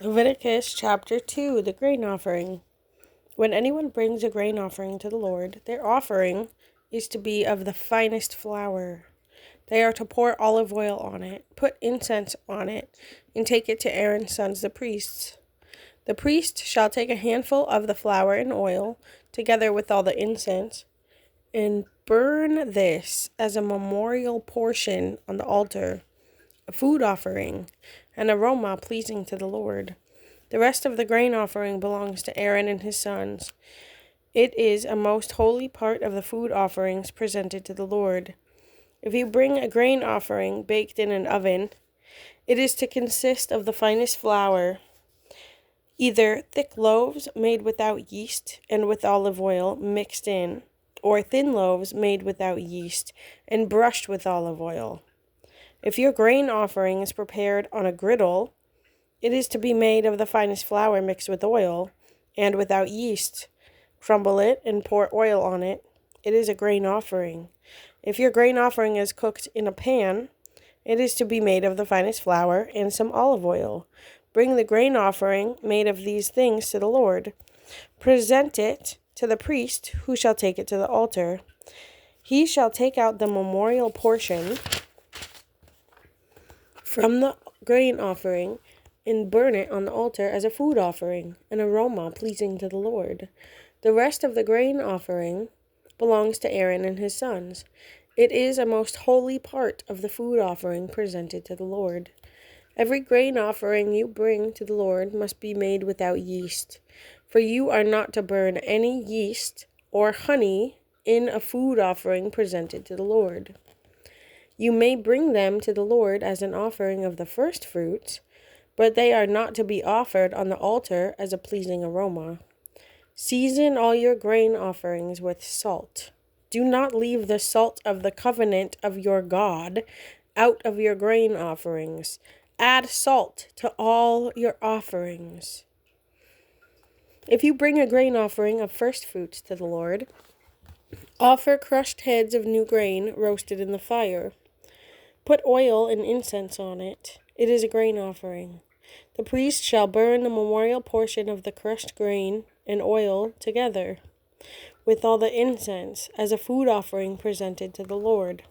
Leviticus chapter 2, the grain offering. When anyone brings a grain offering to the Lord, their offering is to be of the finest flour. They are to pour olive oil on it, put incense on it, and take it to Aaron's sons, the priests. The priest shall take a handful of the flour and oil, together with all the incense, and burn this as a memorial portion on the altar, a food offering, an aroma pleasing to the Lord. The rest of the grain offering belongs to Aaron and his sons. It is a most holy part of the food offerings presented to the Lord. If you bring a grain offering baked in an oven, it is to consist of the finest flour, either thick loaves made without yeast and with olive oil mixed in, or thin loaves made without yeast and brushed with olive oil. If your grain offering is prepared on a griddle, it is to be made of the finest flour mixed with oil and without yeast. Crumble it and pour oil on it. It is a grain offering. If your grain offering is cooked in a pan, it is to be made of the finest flour and some olive oil. Bring the grain offering made of these things to the Lord. Present it to the priest, who shall take it to the altar. He shall take out the memorial portion from the grain offering and burn it on the altar as a food offering, an aroma pleasing to the Lord. The rest of the grain offering belongs to Aaron and his sons. It is a most holy part of the food offering presented to the Lord. Every grain offering you bring to the Lord must be made without yeast, for you are not to burn any yeast or honey in a food offering presented to the Lord. You may bring them to the Lord as an offering of the first fruits, but they are not to be offered on the altar as a pleasing aroma. Season all your grain offerings with salt. Do not leave the salt of the covenant of your God out of your grain offerings. Add salt to all your offerings. If you bring a grain offering of first fruits to the Lord, offer crushed heads of new grain roasted in the fire. Put oil and incense on it. It is a grain offering. The priest shall burn the memorial portion of the crushed grain and oil together with all the incense as a food offering presented to the Lord.